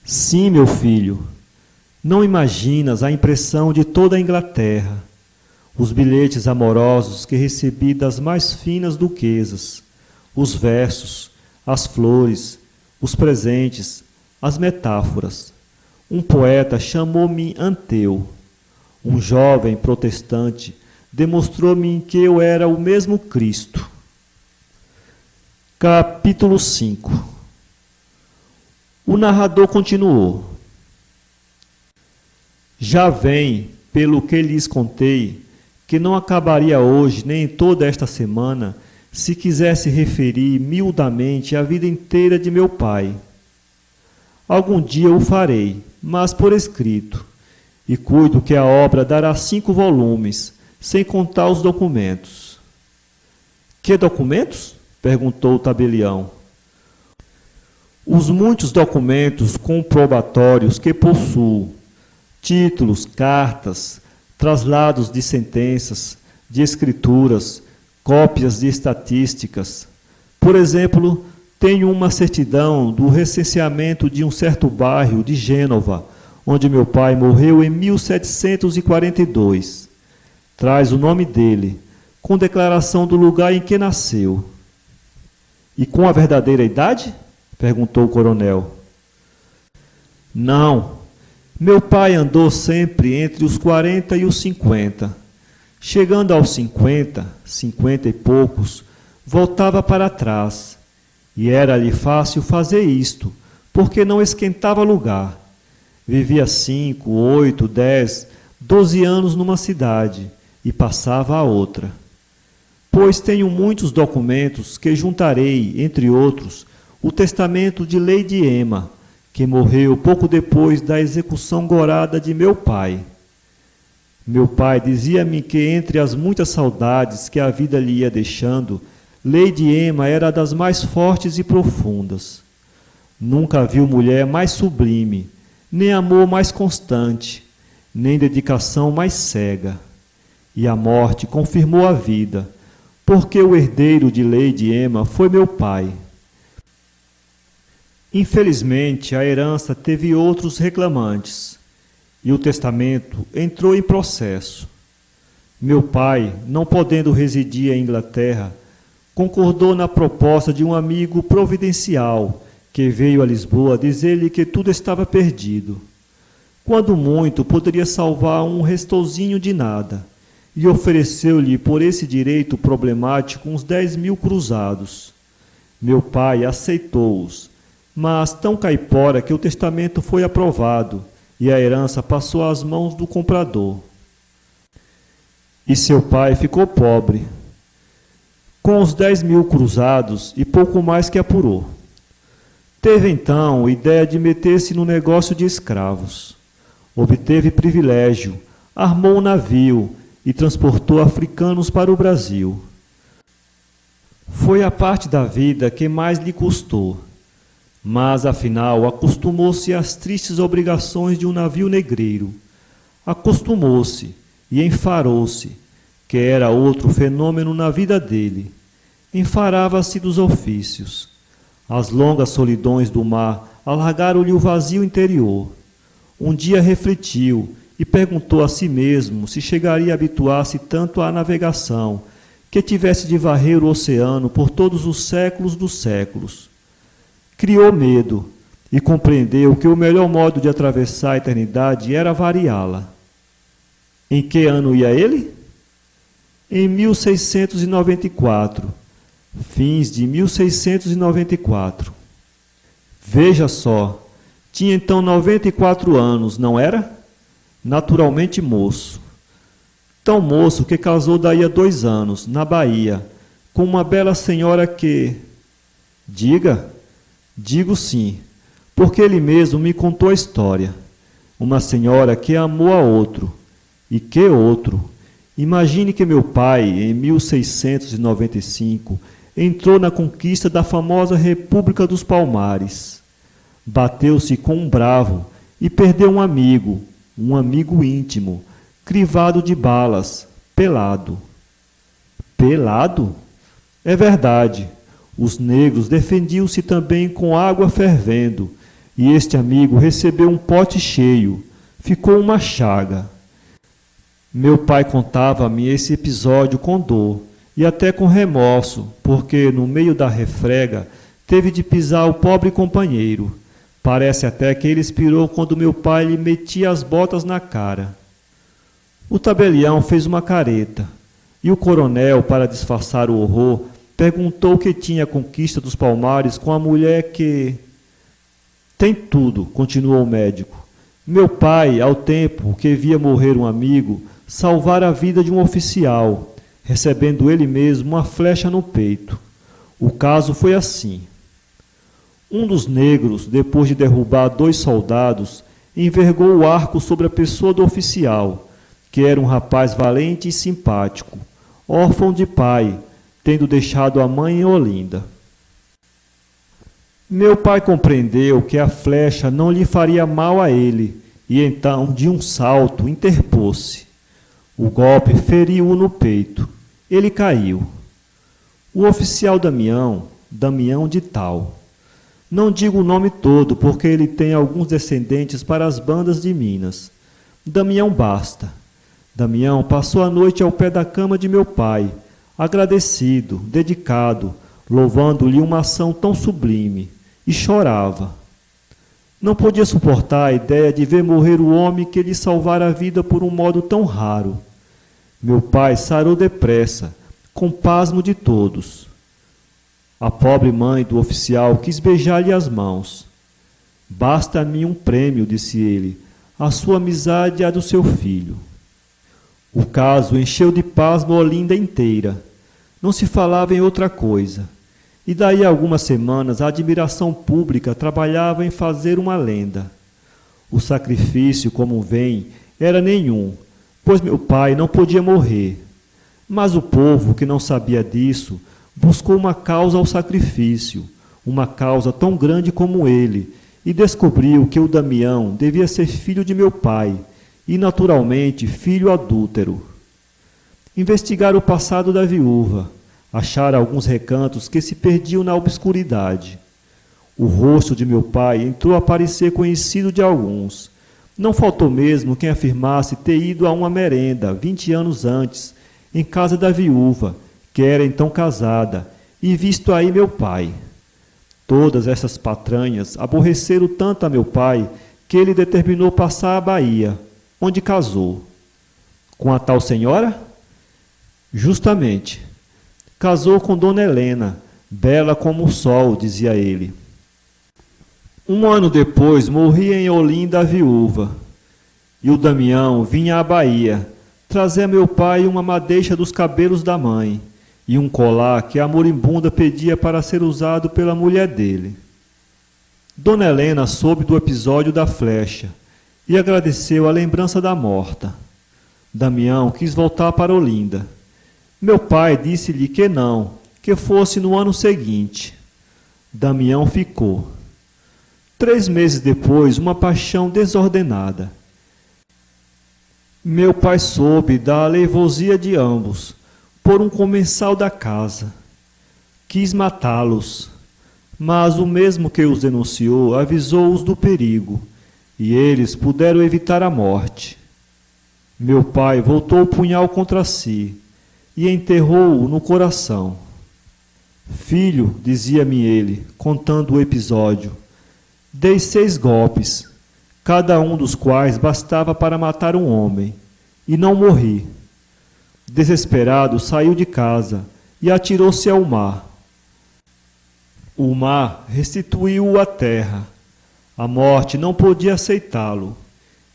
Sim, meu filho, não imaginas a impressão de toda a Inglaterra, os bilhetes amorosos que recebi das mais finas duquesas, os versos, as flores, os presentes, as metáforas. Um poeta chamou-me Anteu. Um jovem protestante demonstrou-me que eu era o mesmo Cristo. Capítulo 5. O narrador continuou. Já vem, pelo que lhes contei, que não acabaria hoje nem toda esta semana se quisesse referir miudamente a vida inteira de meu pai. Algum dia o farei, mas por escrito, e cuido que a obra dará 5 volumes, sem contar os documentos. Que documentos? Perguntou o tabelião. Os muitos documentos comprobatórios que possuo, títulos, cartas, traslados de sentenças, de escrituras, cópias de estatísticas. Por exemplo, tenho uma certidão do recenseamento de um certo bairro de Gênova, onde meu pai morreu em 1742. Traz o nome dele, com declaração do lugar em que nasceu. E com a verdadeira idade? Perguntou o coronel. Não. Meu pai andou sempre entre os 40 e os 50. Chegando aos 50, 50 e poucos, voltava para trás. E era-lhe fácil fazer isto, porque não esquentava lugar. Vivia 5, 8, 10, 12 anos numa cidade e passava a outra. Pois tenho muitos documentos que juntarei, entre outros, o testamento de Lady Emma, que morreu pouco depois da execução gorada de meu pai. Meu pai dizia-me que entre as muitas saudades que a vida lhe ia deixando, Lady Emma era das mais fortes e profundas. Nunca viu mulher mais sublime, nem amor mais constante, nem dedicação mais cega. E a morte confirmou a vida, porque o herdeiro de Lady Emma foi meu pai. Infelizmente, a herança teve outros reclamantes, e o testamento entrou em processo. Meu pai, não podendo residir em Inglaterra, concordou na proposta de um amigo providencial, que veio a Lisboa dizer-lhe que tudo estava perdido. Quando muito, poderia salvar um restolzinho de nada, e ofereceu-lhe por esse direito problemático uns 10.000 cruzados. Meu pai aceitou-os, mas tão caipora que o testamento foi aprovado, e a herança passou às mãos do comprador. E seu pai ficou pobre, com os 10.000 cruzados e pouco mais que apurou. Teve então ideia de meter-se no negócio de escravos. Obteve privilégio, armou um navio e transportou africanos para o Brasil. Foi a parte da vida que mais lhe custou, mas afinal acostumou-se às tristes obrigações de um navio negreiro. Acostumou-se e enfarou-se, que era outro fenômeno na vida dele. Enfarava-se dos ofícios. As longas solidões do mar alargaram-lhe o vazio interior. Um dia refletiu e perguntou a si mesmo se chegaria a habituar-se tanto à navegação, que tivesse de varrer o oceano por todos os séculos dos séculos. Criou medo e compreendeu que o melhor modo de atravessar a eternidade era variá-la. Em que ano ia ele? Em 1694. Fins de 1694. Veja só, tinha então 94 anos, não era? Naturalmente moço. Tão moço que casou daí a 2 anos, na Bahia, com uma bela senhora que... Diga? Digo sim, porque ele mesmo me contou a história. Uma senhora que amou a outro. E que outro? Imagine que meu pai, em 1695, entrou na conquista da famosa República dos Palmares. Bateu-se com um bravo e perdeu um amigo íntimo, crivado de balas, pelado. Pelado? É verdade. Os negros defendiam-se também com água fervendo, e este amigo recebeu um pote cheio, ficou uma chaga. Meu pai contava-me esse episódio com dor e até com remorso, porque no meio da refrega teve de pisar o pobre companheiro. Parece até que ele expirou quando meu pai lhe metia as botas na cara. O tabelião fez uma careta, e o coronel, para disfarçar o horror, perguntou o que tinha a conquista dos Palmares com a mulher que... Tem tudo, continuou o médico. Meu pai, ao tempo que via morrer um amigo, salvara a vida de um oficial, recebendo ele mesmo uma flecha no peito. O caso foi assim. Um dos negros, depois de derrubar 2 soldados, envergou o arco sobre a pessoa do oficial, que era um rapaz valente e simpático, órfão de pai, tendo deixado a mãe em Olinda. Meu pai compreendeu que a flecha não lhe faria mal a ele, e então, de um salto, interpôs-se. O golpe feriu-o no peito. Ele caiu. O oficial Damião de Tal. Não digo o nome todo, porque ele tem alguns descendentes para as bandas de Minas. Damião basta. Damião passou a noite ao pé da cama de meu pai, agradecido, dedicado, louvando-lhe uma ação tão sublime, e chorava. Não podia suportar a ideia de ver morrer o homem que lhe salvara a vida por um modo tão raro. Meu pai sarou depressa, com pasmo de todos. A pobre mãe do oficial quis beijar-lhe as mãos. Basta-me um prêmio, disse ele, a sua amizade e a do seu filho. O caso encheu de pasmo Olinda inteira. Não se falava em outra coisa. E daí a algumas semanas a admiração pública trabalhava em fazer uma lenda. O sacrifício, como vem, era nenhum, pois meu pai não podia morrer. Mas o povo, que não sabia disso, buscou uma causa ao sacrifício, uma causa tão grande como ele, e descobriu que o Damião devia ser filho de meu pai, e naturalmente filho adúltero. Investigaram o passado da viúva, acharam alguns recantos que se perdiam na obscuridade. O rosto de meu pai entrou a parecer conhecido de alguns. Não faltou mesmo quem afirmasse ter ido a uma merenda 20 anos antes, em casa da viúva, que era então casada, e visto aí meu pai. Todas essas patranhas aborreceram tanto a meu pai que ele determinou passar à Bahia, onde casou. Com a tal senhora? Justamente. Casou com Dona Helena, bela como o sol, dizia ele. Um ano depois morria em Olinda a viúva, e o Damião vinha à Bahia trazer a meu pai uma madeixa dos cabelos da mãe e um colar que a moribunda pedia para ser usado pela mulher dele. Dona Helena soube do episódio da flecha e agradeceu a lembrança da morta. Damião quis voltar para Olinda. Meu pai disse-lhe que não, que fosse no ano seguinte. Damião ficou. 3 meses depois, uma paixão desordenada. Meu pai soube da aleivosia de ambos, por um comensal da casa. Quis matá-los, mas o mesmo que os denunciou avisou-os do perigo, e eles puderam evitar a morte. Meu pai voltou o punhal contra si e enterrou-o no coração. Filho, dizia-me ele, contando o episódio, dei 6 golpes, cada um dos quais bastava para matar um homem, e não morri. Desesperado, saiu de casa e atirou-se ao mar. O mar restituiu-o à terra. A morte não podia aceitá-lo.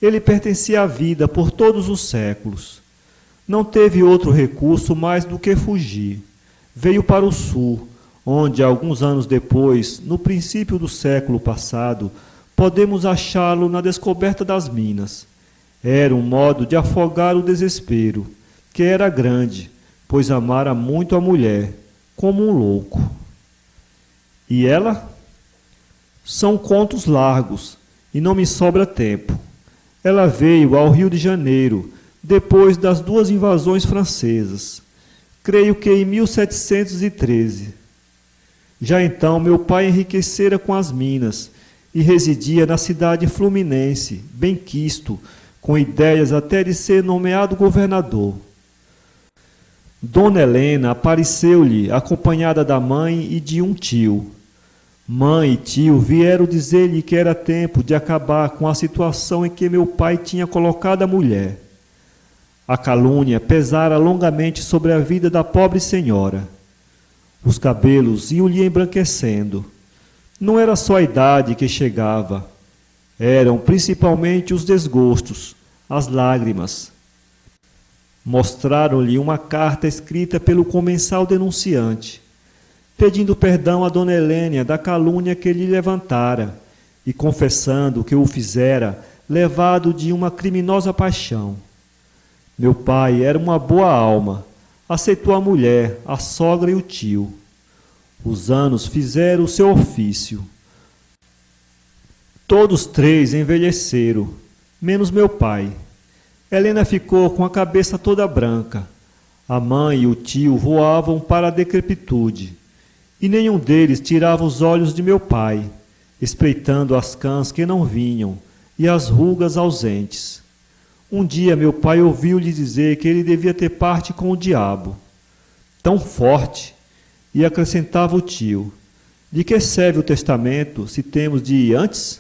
Ele pertencia à vida por todos os séculos. Não teve outro recurso mais do que fugir. Veio para o sul, onde, alguns anos depois, no princípio do século passado, podemos achá-lo na descoberta das minas. Era um modo de afogar o desespero, que era grande, pois amara muito a mulher, como um louco. E ela? São contos largos, e não me sobra tempo. Ela veio ao Rio de Janeiro, depois das 2 invasões francesas. Creio que em 1713. Já então meu pai enriquecera com as minas e residia na cidade fluminense, bem quisto, com ideias até de ser nomeado governador. Dona Helena apareceu-lhe acompanhada da mãe e de um tio. Mãe e tio vieram dizer-lhe que era tempo de acabar com a situação em que meu pai tinha colocado a mulher. A calúnia pesara longamente sobre a vida da pobre senhora. Os cabelos iam-lhe embranquecendo. Não era só a idade que chegava, eram principalmente os desgostos, as lágrimas. Mostraram-lhe uma carta escrita pelo comensal denunciante, pedindo perdão a Dona Helena da calúnia que lhe levantara e confessando que o fizera levado de uma criminosa paixão. Meu pai era uma boa alma, aceitou a mulher, a sogra e o tio. Os anos fizeram o seu ofício. Todos 3 envelheceram, menos meu pai. Helena ficou com a cabeça toda branca. A mãe e o tio voavam para a decrepitude, e nenhum deles tirava os olhos de meu pai, espreitando as cãs que não vinham e as rugas ausentes. Um dia meu pai ouviu-lhe dizer que ele devia ter parte com o diabo. Tão forte! E acrescentava o tio: de que serve o testamento se temos de ir antes?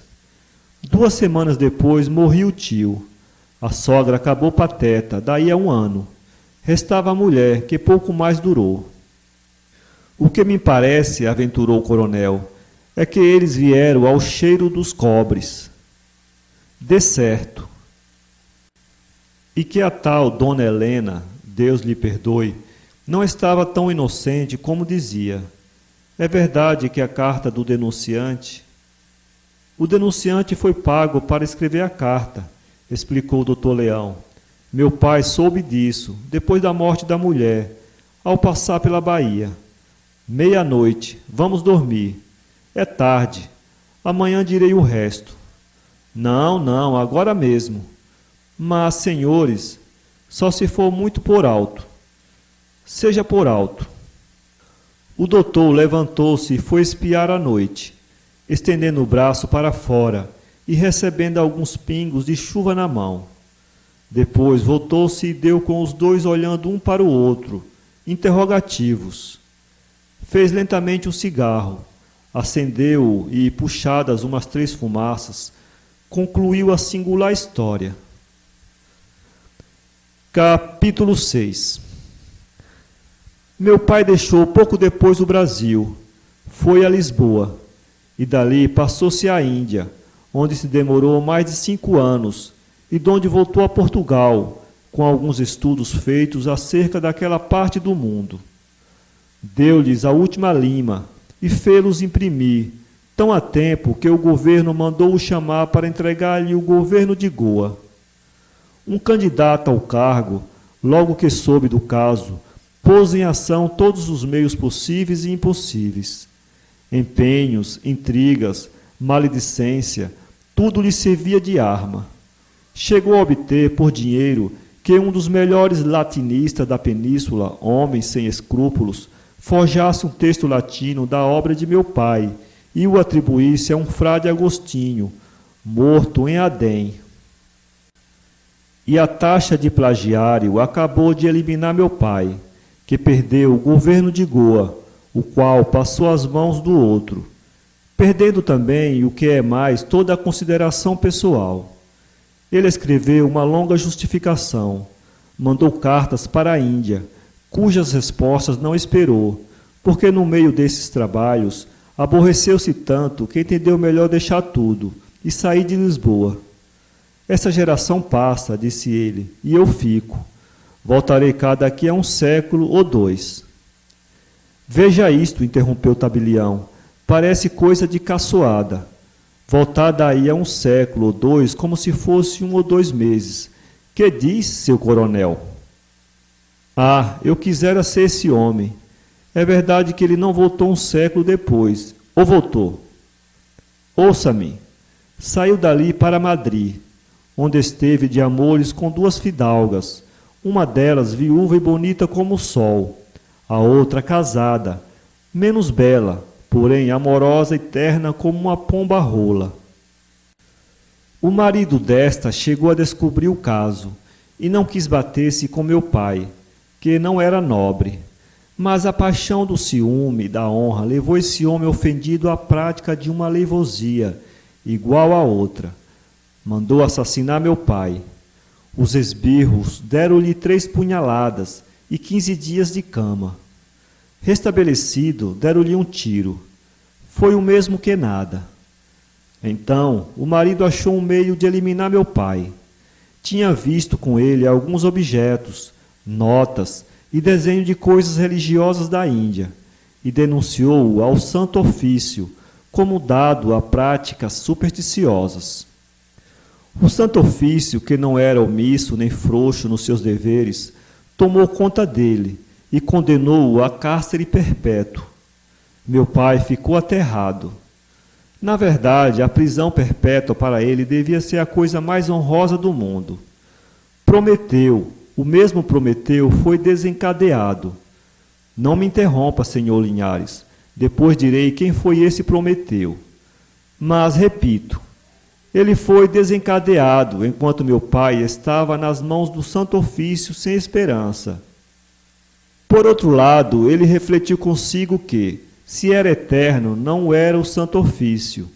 2 semanas depois morria o tio. A sogra acabou pateta, daí a 1 ano. Restava a mulher, que pouco mais durou. O que me parece, aventurou o coronel, é que eles vieram ao cheiro dos cobres. De certo. e que a tal Dona Helena, Deus lhe perdoe, não estava tão inocente como dizia. É verdade que a carta do denunciante... O denunciante foi pago para escrever a carta, explicou o doutor Leão. Meu pai soube disso, depois da morte da mulher, ao passar pela Bahia. 00:30, vamos dormir. É tarde. Amanhã direi o resto. Não, agora mesmo. Mas, senhores, só se for muito por alto. Seja por alto. O doutor levantou-se e foi espiar a noite, estendendo o braço para fora e recebendo alguns pingos de chuva na mão. Depois voltou-se e deu com os dois olhando um para o outro, interrogativos. Fez lentamente um cigarro, acendeu-o e, puxadas umas 3 fumaças, concluiu a singular história. Capítulo 6. Meu pai deixou pouco depois o Brasil, foi a Lisboa, e dali passou-se à Índia, onde se demorou mais de 5 anos, e donde voltou a Portugal, com alguns estudos feitos acerca daquela parte do mundo. Deu-lhes a última lima e fê-los imprimir, tão a tempo que o governo mandou-o chamar para entregar-lhe o governo de Goa. Um candidato ao cargo, logo que soube do caso, pôs em ação todos os meios possíveis e impossíveis. Empenhos, intrigas, maledicência, tudo lhe servia de arma. Chegou a obter, por dinheiro, que um dos melhores latinistas da península, homem sem escrúpulos, forjasse um texto latino da obra de meu pai e o atribuísse a um frade Agostinho, morto em Adém. E a taxa de plagiário acabou de eliminar meu pai, que perdeu o governo de Goa, o qual passou às mãos do outro, perdendo também, o que é mais, toda a consideração pessoal. Ele escreveu uma longa justificação, mandou cartas para a Índia, cujas respostas não esperou, porque no meio desses trabalhos aborreceu-se tanto que entendeu melhor deixar tudo e sair de Lisboa. Essa geração passa, disse ele, e eu fico. Voltarei cá daqui a 1 século ou 2. Veja isto, interrompeu Tabelião, parece coisa de caçoada. Voltar daí a 1 século ou 2 como se fosse 1 ou 2 meses. Que diz, seu coronel? Ah, eu quisera ser esse homem. É verdade que ele não voltou 1 século depois. Ou voltou? Ouça-me. Saiu dali para Madrid, onde esteve de amores com 2 fidalgas, uma delas viúva e bonita como o sol, a outra casada, menos bela, porém amorosa e terna como uma pomba rola. O marido desta chegou a descobrir o caso, e não quis bater-se com meu pai, que não era nobre. Mas a paixão do ciúme e da honra levou esse homem ofendido à prática de uma leivosia, igual à outra. Mandou assassinar meu pai. Os esbirros deram-lhe 3 punhaladas e 15 dias de cama. Restabelecido, deram-lhe um tiro. Foi o mesmo que nada. Então, o marido achou um meio de eliminar meu pai. Tinha visto com ele alguns objetos, notas e desenho de coisas religiosas da Índia, e denunciou-o ao Santo Ofício como dado a práticas supersticiosas. O Santo Ofício, que não era omisso nem frouxo nos seus deveres, tomou conta dele e condenou-o a cárcere perpétuo. Meu pai ficou aterrado. Na verdade, a prisão perpétua para ele devia ser a coisa mais honrosa do mundo. Prometeu, o mesmo Prometeu foi desencadeado. Não me interrompa, senhor Linhares, depois direi quem foi esse Prometeu. Mas, repito, ele foi desencadeado enquanto meu pai estava nas mãos do Santo Ofício sem esperança. Por outro lado, ele refletiu consigo que, se era eterno, não era o Santo Ofício.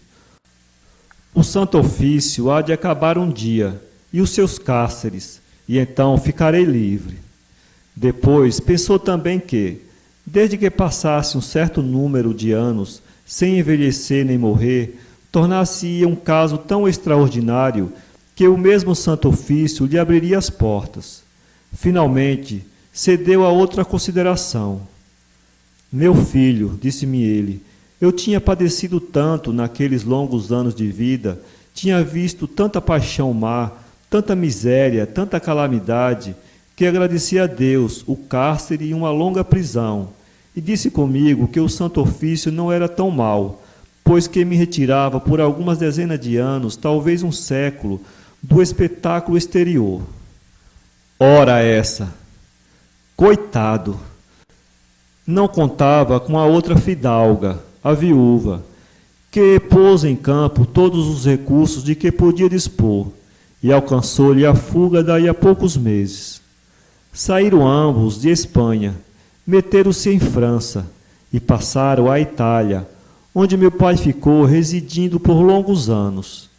O Santo Ofício há de acabar um dia, e os seus cárceres, e então ficarei livre. Depois pensou também que, desde que passasse um certo número de anos, sem envelhecer nem morrer, tornar-se-ia um caso tão extraordinário que o mesmo Santo Ofício lhe abriria as portas. Finalmente, cedeu a outra consideração. Meu filho, disse-me ele, eu tinha padecido tanto naqueles longos anos de vida, tinha visto tanta paixão má, tanta miséria, tanta calamidade, que agradeci a Deus o cárcere e uma longa prisão, e disse comigo que o Santo Ofício não era tão mau, pois que me retirava por algumas dezenas de anos, talvez um século, do espetáculo exterior. Ora essa! Coitado! Não contava com a outra fidalga, a viúva, que pôs em campo todos os recursos de que podia dispor, e alcançou-lhe a fuga daí a poucos meses. Saíram ambos de Espanha, meteram-se em França e passaram à Itália, onde meu pai ficou residindo por longos anos.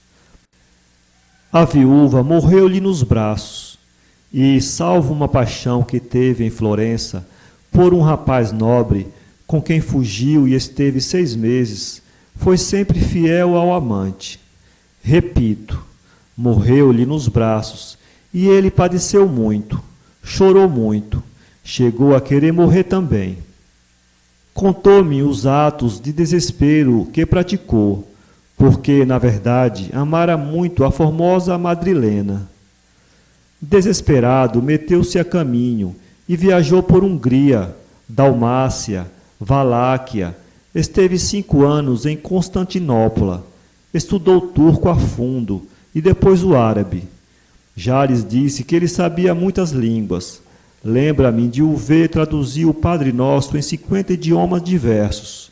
A viúva morreu-lhe nos braços, e, salvo uma paixão que teve em Florença, por um rapaz nobre, com quem fugiu e esteve 6 meses, foi sempre fiel ao amante. Repito, morreu-lhe nos braços, e ele padeceu muito, chorou muito, chegou a querer morrer também. Contou-me os atos de desespero que praticou, porque, na verdade, amara muito a formosa madrilena. Desesperado, meteu-se a caminho e viajou por Hungria, Dalmácia, Valáquia. Esteve 5 anos em Constantinopla. Estudou turco a fundo e depois o árabe. Já lhes disse que ele sabia muitas línguas. Lembra-me de o ver traduzir o Padre Nosso em 50 idiomas diversos.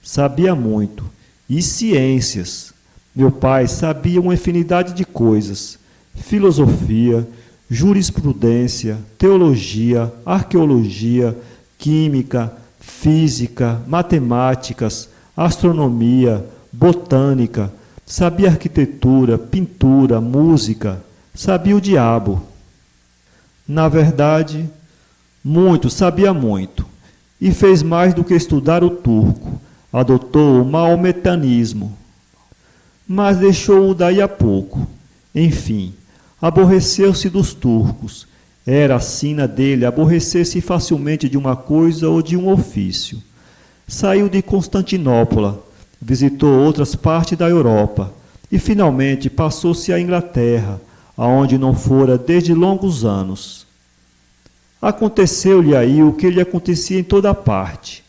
Sabia muito. E ciências. Meu pai sabia uma infinidade de coisas. Filosofia, jurisprudência, teologia, arqueologia, química, física, matemáticas, astronomia, botânica, sabia arquitetura, pintura, música, sabia o diabo. Na verdade, sabia muito, e fez mais do que estudar o turco, adotou o maometanismo, mas deixou-o daí a pouco. Enfim, aborreceu-se dos turcos. Era a sina dele aborrecer-se facilmente de uma coisa ou de um ofício. Saiu de Constantinopla, visitou outras partes da Europa e finalmente passou-se à Inglaterra, aonde não fora desde longos anos. Aconteceu-lhe aí o que lhe acontecia em toda parte.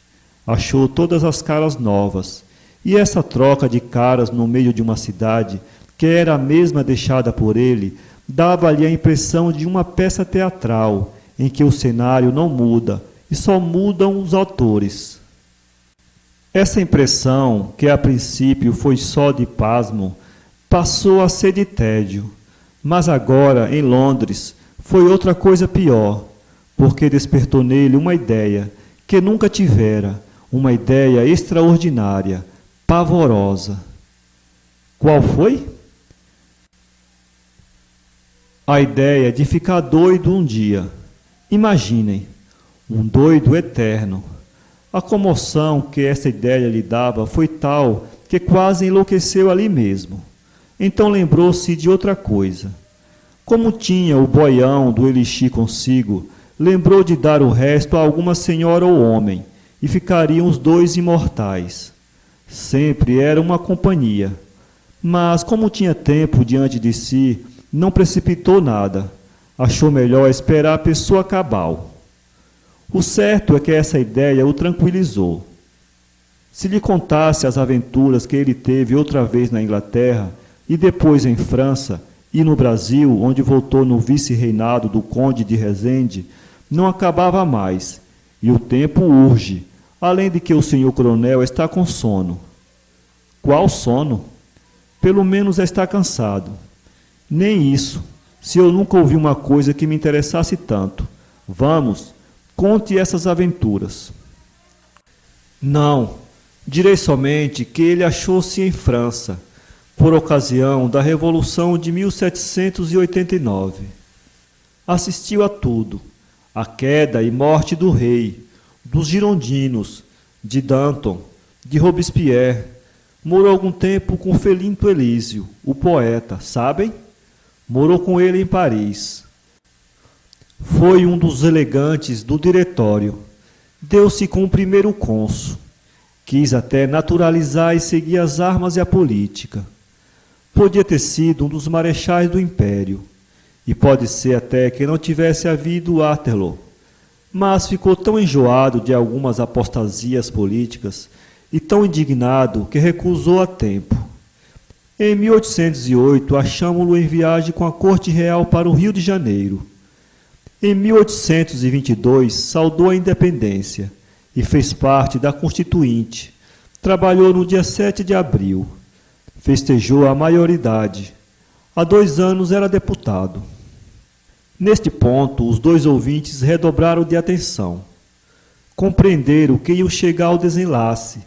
Achou todas as caras novas, e essa troca de caras no meio de uma cidade, que era a mesma deixada por ele, dava-lhe a impressão de uma peça teatral, em que o cenário não muda, e só mudam os atores. Essa impressão, que a princípio foi só de pasmo, passou a ser de tédio. Mas agora, em Londres, foi outra coisa pior, porque despertou nele uma ideia que nunca tivera, uma ideia extraordinária, pavorosa. Qual foi? A ideia de ficar doido um dia. Imaginem, um doido eterno. A comoção que essa ideia lhe dava foi tal que quase enlouqueceu ali mesmo. Então lembrou-se de outra coisa. Como tinha o boião do elixir consigo, lembrou de dar o resto a alguma senhora ou homem, e ficariam os 2 imortais. Sempre era uma companhia. Mas, como tinha tempo diante de si, não precipitou nada. Achou melhor esperar a pessoa cabal. O certo é que essa ideia o tranquilizou. Se lhe contasse as aventuras que ele teve outra vez na Inglaterra, e depois em França, e no Brasil, onde voltou no vice-reinado do conde de Rezende, não acabava mais, e o tempo urge, além de que o senhor coronel está com sono. Qual sono? Pelo menos está cansado. Nem isso, se eu nunca ouvi uma coisa que me interessasse tanto. Vamos, conte essas aventuras. Não, direi somente que ele achou-se em França, por ocasião da Revolução de 1789. Assistiu a tudo, a queda e morte do rei, dos girondinos, de Danton, de Robespierre. Morou algum tempo com Felinto Elísio, o poeta, sabem? Morou com ele em Paris. Foi um dos elegantes do diretório. Deu-se com o primeiro cônsul. Quis até naturalizar e seguir as armas e a política. Podia ter sido um dos marechais do império. E pode ser até que não tivesse havido Waterloo. Mas ficou tão enjoado de algumas apostasias políticas e tão indignado que recusou a tempo. Em 1808, achamo-lo em viagem com a corte real para o Rio de Janeiro. Em 1822, saudou a independência e fez parte da Constituinte. Trabalhou no dia 7 de abril. Festejou a maioridade. Há 2 anos era deputado. Neste ponto, os 2 ouvintes redobraram de atenção. Compreenderam que iam chegar ao desenlace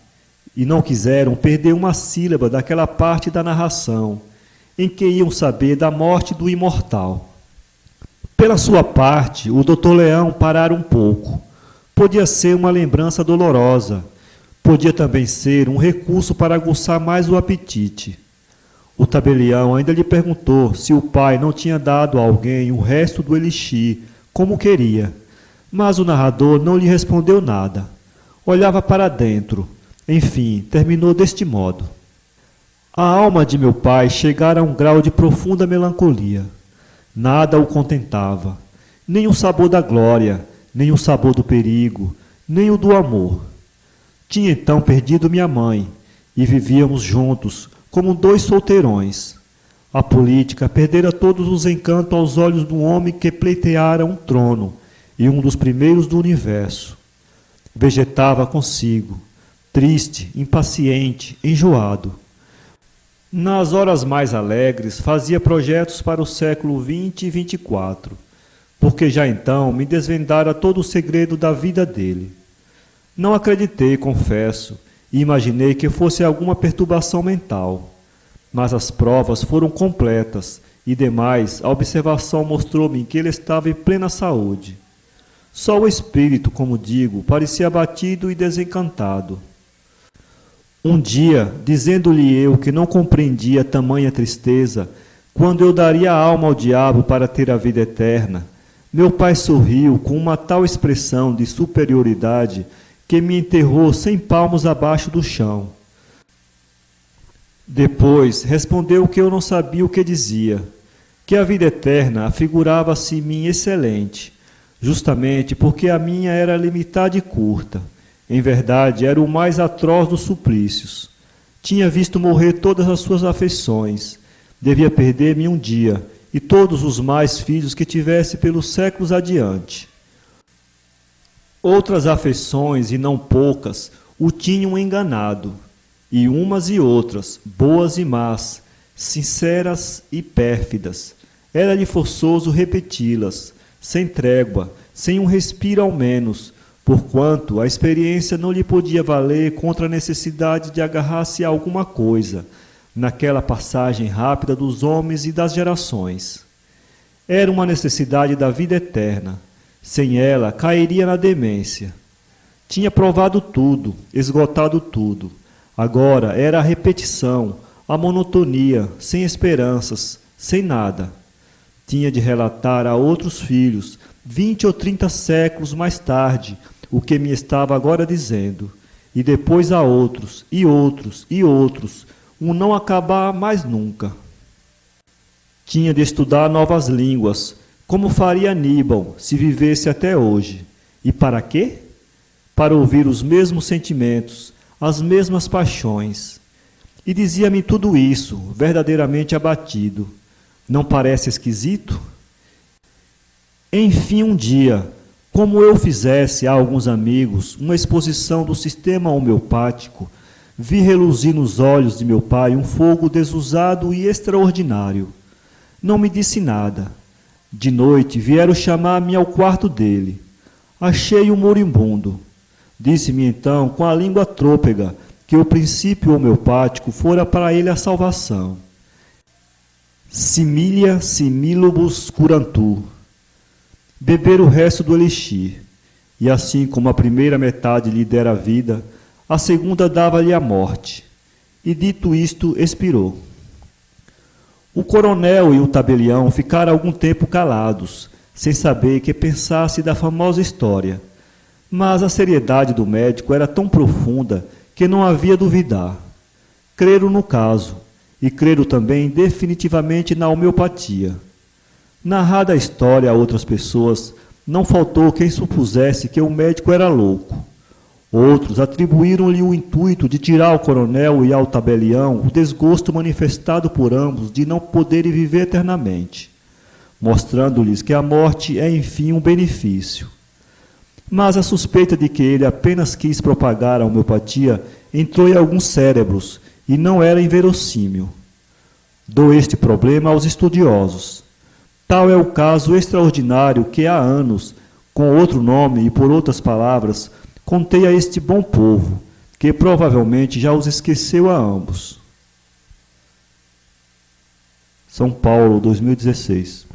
e não quiseram perder uma sílaba daquela parte da narração em que iam saber da morte do imortal. Pela sua parte, o Dr. Leão parara um pouco. Podia ser uma lembrança dolorosa, podia também ser um recurso para aguçar mais o apetite. O tabelião ainda lhe perguntou se o pai não tinha dado a alguém o resto do elixir, como queria, mas o narrador não lhe respondeu nada. Olhava para dentro. Enfim, terminou deste modo. A alma de meu pai chegara a um grau de profunda melancolia. Nada o contentava, nem o sabor da glória, nem o sabor do perigo, nem o do amor. Tinha então perdido minha mãe, e vivíamos juntos, como 2 solteirões. A política perdera todos os encantos aos olhos de um homem que pleiteara um trono, e um dos primeiros do universo. Vegetava consigo, triste, impaciente, enjoado. Nas horas mais alegres, fazia projetos para o século XX e XXIV, porque já então me desvendara todo o segredo da vida dele. Não acreditei, confesso, e imaginei que fosse alguma perturbação mental. Mas as provas foram completas, e demais, a observação mostrou-me que ele estava em plena saúde. Só o espírito, como digo, parecia abatido e desencantado. Um dia, dizendo-lhe eu que não compreendia tamanha tristeza, quando eu daria a alma ao diabo para ter a vida eterna, meu pai sorriu com uma tal expressão de superioridade que me enterrou 100 palmos abaixo do chão. Depois respondeu que eu não sabia o que dizia, que a vida eterna afigurava-se-me excelente, justamente porque a minha era limitada e curta. Em verdade, era o mais atroz dos suplícios. Tinha visto morrer todas as suas afeições. Devia perder-me um dia, e todos os mais filhos que tivesse pelos séculos adiante. Outras afeições, e não poucas, o tinham enganado, e umas e outras, boas e más, sinceras e pérfidas. Era-lhe forçoso repeti-las, sem trégua, sem um respiro ao menos, porquanto a experiência não lhe podia valer contra a necessidade de agarrar-se a alguma coisa, naquela passagem rápida dos homens e das gerações. Era uma necessidade da vida eterna. Sem ela, cairia na demência. Tinha provado tudo, esgotado tudo. Agora era a repetição, a monotonia, sem esperanças, sem nada. Tinha de relatar a outros filhos, 20 ou 30 séculos mais tarde, o que me estava agora dizendo, e depois a outros, e outros, e outros, um não acabar mais nunca. Tinha de estudar novas línguas, como faria Aníbal se vivesse até hoje. E para quê? Para ouvir os mesmos sentimentos, as mesmas paixões. E dizia-me tudo isso, verdadeiramente abatido. Não parece esquisito? Enfim, um dia, como eu fizesse a alguns amigos uma exposição do sistema homeopático, vi reluzir nos olhos de meu pai um fogo desusado e extraordinário. Não me disse nada. De noite vieram chamar-me ao quarto dele. Achei-o moribundo. Disse-me então, com a língua trôpega, que o princípio homeopático fora para ele a salvação. Similia similibus curantur. Beber o resto do elixir, e assim como a primeira metade lhe dera a vida, a segunda dava-lhe a morte. E dito isto, expirou. O coronel e o tabelião ficaram algum tempo calados, sem saber que pensasse da famosa história. Mas a seriedade do médico era tão profunda que não havia duvidar. Creram no caso, e creram também definitivamente na homeopatia. Narrada a história a outras pessoas, não faltou quem supusesse que o médico era louco. Outros atribuíram-lhe o intuito de tirar ao coronel e ao tabelião o desgosto manifestado por ambos de não poderem viver eternamente, mostrando-lhes que a morte é, enfim, um benefício. Mas a suspeita de que ele apenas quis propagar a homeopatia entrou em alguns cérebros e não era inverossímil. Dou este problema aos estudiosos. Tal é o caso extraordinário que há anos, com outro nome e por outras palavras, contei a este bom povo, que provavelmente já os esqueceu a ambos. São Paulo, 2016.